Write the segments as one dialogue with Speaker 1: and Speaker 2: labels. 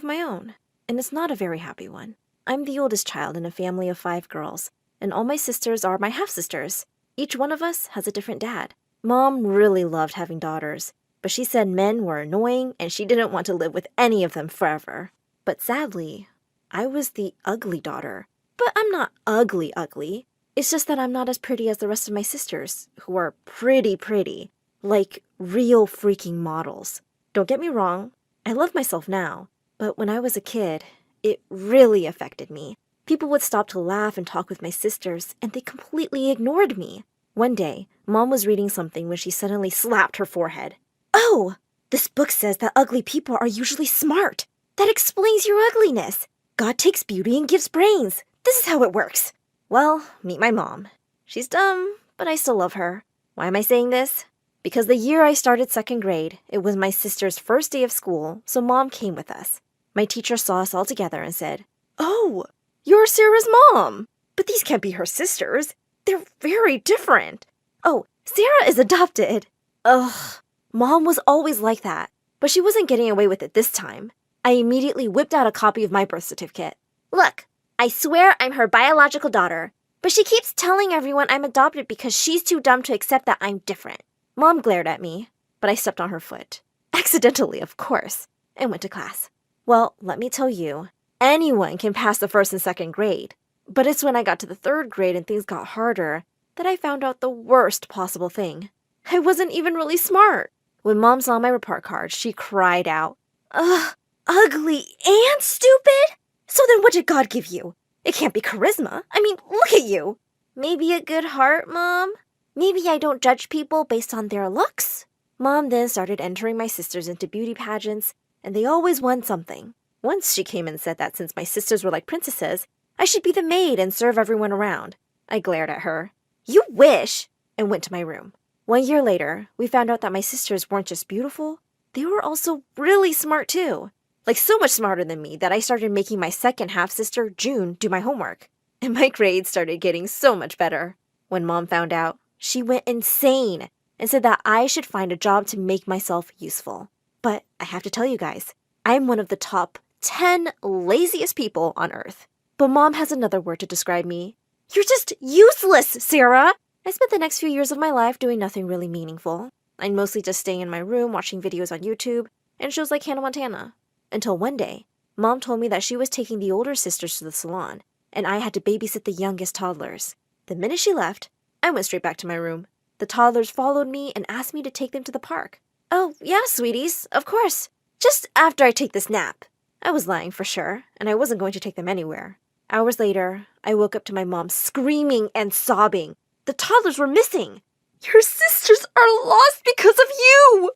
Speaker 1: of my own, and it's not a very happy one. I'm the oldest child in a family of 5 girls, and all my sisters are my half-sisters. Each one of us has a different dad. Mom really loved having daughters, but she said men were annoying and she didn't want to live with any of them forever. But sadly, I was the ugly daughter. But I'm not ugly ugly. It's just that I'm not as pretty as the rest of my sisters, who are pretty, like real freaking models. Don't get me wrong, I love myself now, but when I was a kid, it really affected me. People would stop to laugh and talk with my sisters, and they completely ignored me. One day, Mom was reading something when she suddenly slapped her forehead. "Oh! This book says that ugly people are usually smart. That explains your ugliness. God takes beauty and gives brains. This is how it works." Well, meet my mom. She's dumb, but I still love her. Why am I saying this? Because the year I started 2nd grade, it was my sister's first day of school, so Mom came with us. My teacher saw us all together and said, "Oh, you're Sarah's mom. But these can't be her sisters. They're very different. Oh, Sarah is adopted." Ugh, Mom was always like that, but she wasn't getting away with it this time. I immediately whipped out a copy of my birth certificate. "Look, I swear I'm her biological daughter, but she keeps telling everyone I'm adopted because she's too dumb to accept that I'm different." Mom glared at me, but I stepped on her foot. Accidentally, of course, and went to class. Well, let me tell you, anyone can pass the 1st and 2nd grade, but it's when I got to the 3rd grade and things got harder that I found out the worst possible thing. I wasn't even really smart. When Mom saw my report card, she cried out, "Ugh, ugly and stupid? So then what did God give you? It can't be charisma. I mean, look at you." "Maybe a good heart, Mom? Maybe I don't judge people based on their looks?" Mom then started entering my sisters into beauty pageants, and they always won something. Once she came and said that since my sisters were like princesses, I should be the maid and serve everyone around. I glared at her. "You wish!" and went to my room. 1 year later, we found out that my sisters weren't just beautiful, they were also really smart too. Like so much smarter than me that I started making my second half-sister, June, do my homework. And my grades started getting so much better. When Mom found out, she went insane and said that I should find a job to make myself useful. But I have to tell you guys, I'm one of the top 10 laziest people on Earth. But Mom has another word to describe me. "You're just useless, Sarah!" I spent the next few years of my life doing nothing really meaningful. I'd mostly just stay in my room watching videos on YouTube and shows like Hannah Montana. Until one day, Mom told me that she was taking the older sisters to the salon, and I had to babysit the youngest toddlers. The minute she left, I went straight back to my room. The toddlers followed me and asked me to take them to the park. "Oh, yeah, sweeties, of course. Just after I take this nap." I was lying for sure, and I wasn't going to take them anywhere. Hours later, I woke up to my mom screaming and sobbing. The toddlers were missing. "Your sisters are lost because of you!"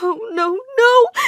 Speaker 1: "Oh, no,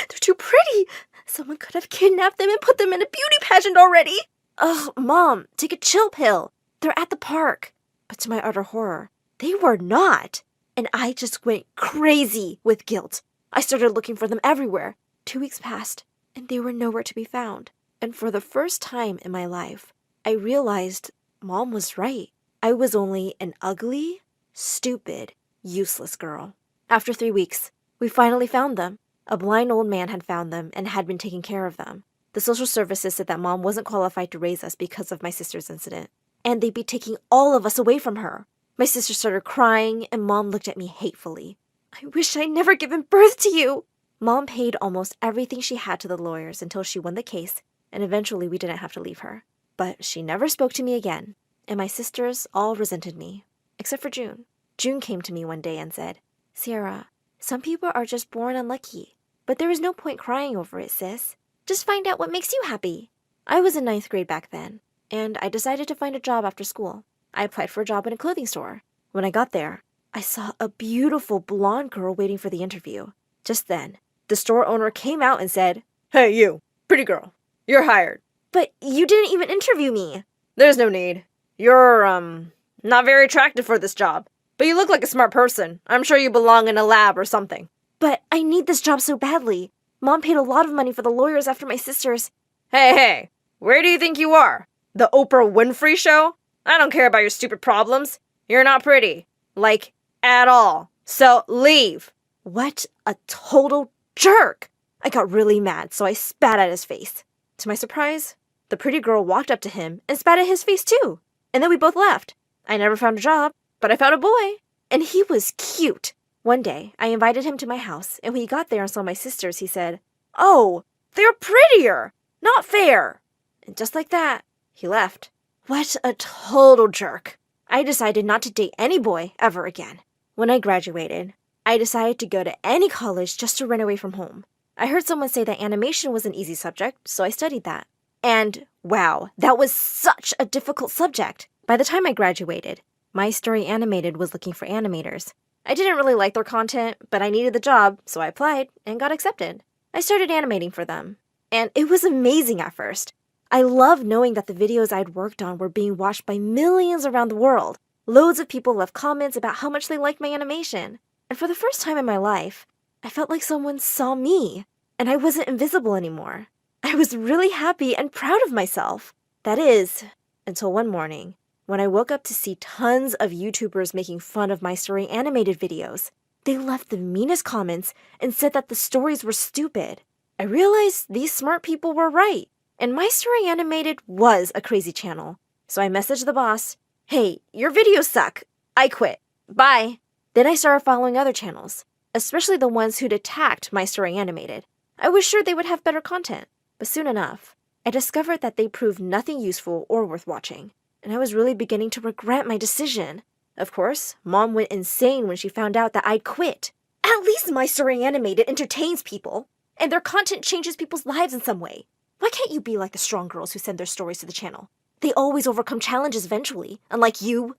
Speaker 1: they're too pretty. Someone could have kidnapped them and put them in a beauty pageant already." "Ugh, Mom, take a chill pill. They're at the park." But to my utter horror, they were not. And I just went crazy with guilt. I started looking for them everywhere. 2 weeks passed, and they were nowhere to be found. And for the first time in my life, I realized Mom was right. I was only an ugly, stupid, useless girl. After 3 weeks, we finally found them. A blind old man had found them and had been taking care of them. The social services said that Mom wasn't qualified to raise us because of my sister's incident, and they'd be taking all of us away from her. My sister started crying, and Mom looked at me hatefully. "I wish I'd never given birth to you." Mom paid almost everything she had to the lawyers until she won the case, and eventually we didn't have to leave her. But she never spoke to me again, and my sisters all resented me, except for June. June came to me one day and said, "Sarah, some people are just born unlucky, but there is no point crying over it, sis. Just find out what makes you happy." I was in 9th grade back then, and I decided to find a job after school. I applied for a job in a clothing store. When I got there, I saw a beautiful blonde girl waiting for the interview. Just then, the store owner came out and said, "Hey, you, pretty girl, you're hired." "But you didn't even interview me." "There's no need. You're, not very attractive for this job. But you look like a smart person. I'm sure you belong in a lab or something." "But I need this job so badly. Mom paid a lot of money for the lawyers after my sisters." Hey, where do you think you are? The Oprah Winfrey Show? I don't care about your stupid problems. You're not pretty. Like, at all. So, leave." What a total jerk! I got really mad, so I spat at his face. To my surprise, the pretty girl walked up to him and spat at his face too. And then we both left. I never found a job, but I found a boy. And he was cute. One day, I invited him to my house, and when he got there and saw my sisters, he said, "Oh, they're prettier! Not fair!" And just like that, he left. What a total jerk. I decided not to date any boy ever again. When I graduated, I decided to go to any college just to run away from home. I heard someone say that animation was an easy subject, so I studied that. And wow, that was such a difficult subject. By the time I graduated, My Story Animated was looking for animators. I didn't really like their content, but I needed the job, so I applied and got accepted. I started animating for them, and it was amazing at first. I loved knowing that the videos I'd worked on were being watched by millions around the world. Loads of people left comments about how much they liked my animation. And for the first time in my life, I felt like someone saw me, and I wasn't invisible anymore. I was really happy and proud of myself. That is, until one morning, when I woke up to see tons of YouTubers making fun of My Story Animated videos. They left the meanest comments and said that the stories were stupid. I realized these smart people were right, and My Story Animated was a crazy channel. So I messaged the boss, "Hey, your videos suck. I quit. Bye." Then I started following other channels, especially the ones who'd attacked My Story Animated. I was sure they would have better content, but soon enough, I discovered that they proved nothing useful or worth watching, and I was really beginning to regret my decision. Of course, Mom went insane when she found out that I'd quit. At least My Story Animated entertains people, and their content changes people's lives in some way. Why can't you be like the strong girls who send their stories to the channel? They always overcome challenges eventually, unlike you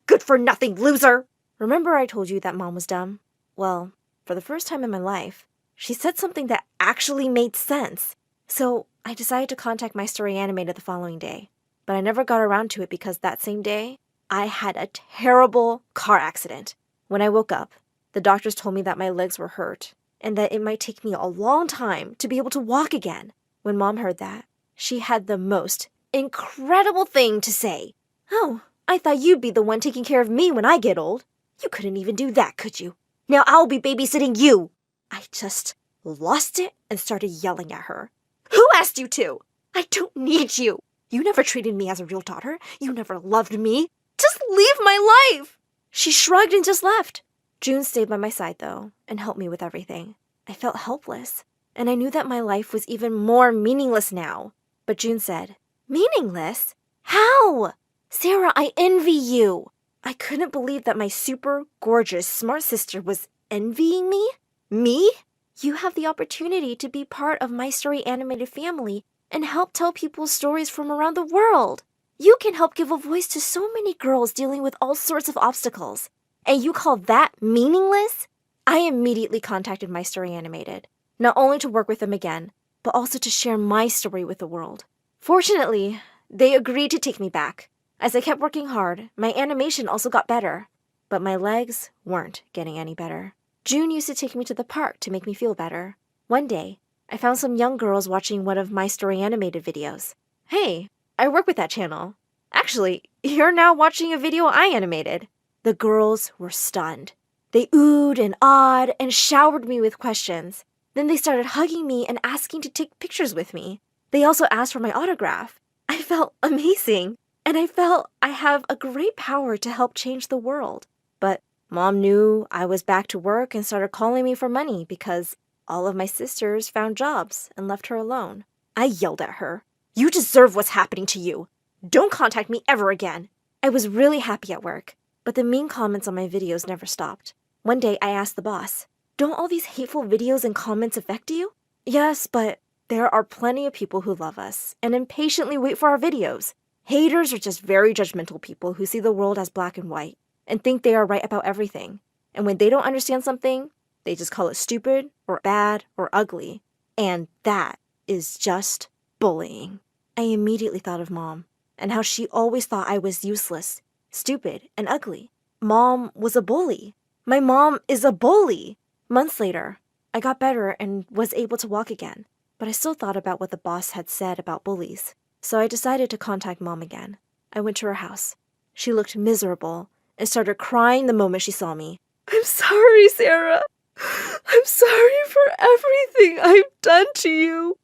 Speaker 1: good-for-nothing loser! Remember I told you that Mom was dumb? Well, for the first time in my life, she said something that actually made sense. So I decided to contact My Story Animated the following day. But I never got around to it because that same day, I had a terrible car accident. When I woke up, the doctors told me that my legs were hurt and that it might take me a long time to be able to walk again. When Mom heard that, she had the most incredible thing to say. "Oh, I thought you'd be the one taking care of me when I get old. You couldn't even do that, could you? Now I'll be babysitting you." I just lost it and started yelling at her. "Who asked you to? I don't need you. You never treated me as a real daughter. You never loved me. Just leave my life." She shrugged and just left. June stayed by my side, though, and helped me with everything. I felt helpless, and I knew that my life was even more meaningless now. But June said, "Meaningless? How? Sarah, I envy you." I couldn't believe that my super gorgeous, smart sister was envying me. Me? "You have the opportunity to be part of My Story Animated family and help tell people stories from around the world. You can help give a voice to so many girls dealing with all sorts of obstacles. And you call that meaningless?" I immediately contacted My Story Animated, not only to work with them again, but also to share my story with the world. Fortunately, they agreed to take me back. As I kept working hard, my animation also got better, but my legs weren't getting any better. June used to take me to the park to make me feel better. One day, I found some young girls watching one of My Story Animated videos. "Hey, I work with that channel. Actually, you're now watching a video I animated." The girls were stunned. They oohed and awed and showered me with questions. Then they started hugging me and asking to take pictures with me. They also asked for my autograph. I felt amazing, and I felt I have a great power to help change the world. But Mom knew I was back to work and started calling me for money because all of my sisters found jobs and left her alone. I yelled at her, "You deserve what's happening to you. Don't contact me ever again." I was really happy at work, but the mean comments on my videos never stopped. One day I asked the boss, "Don't all these hateful videos and comments affect you?" "Yes, but there are plenty of people who love us and impatiently wait for our videos. Haters are just very judgmental people who see the world as black and white and think they are right about everything. And when they don't understand something, they just call it stupid or bad or ugly. And that is just bullying." I immediately thought of Mom and how she always thought I was useless, stupid, and ugly. Mom was a bully. My mom is a bully. Months later, I got better and was able to walk again, but I still thought about what the boss had said about bullies. So I decided to contact Mom again. I went to her house. She looked miserable and started crying the moment she saw me. "I'm sorry, Sarah. I'm sorry for everything I've done to you.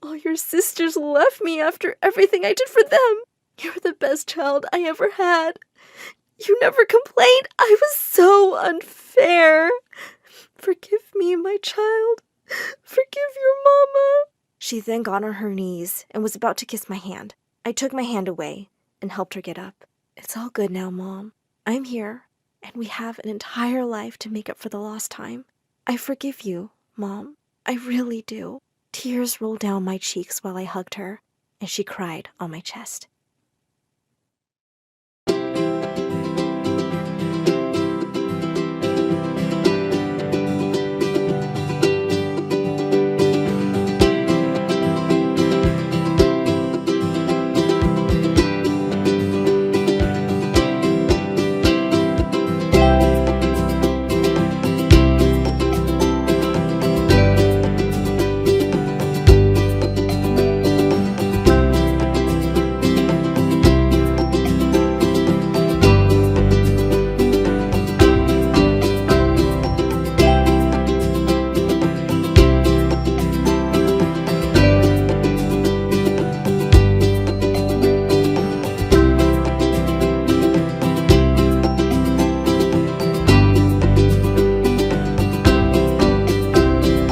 Speaker 1: All your sisters left me after everything I did for them. You're the best child I ever had. You never complained. I was so unfair. Forgive me, my child. Forgive your mama." She then got on her knees and was about to kiss my hand. I took my hand away and helped her get up. "It's all good now, Mom. I'm here, and we have an entire life to make up for the lost time. I forgive you, Mom. I really do." Tears rolled down my cheeks while I hugged her, and she cried on my chest.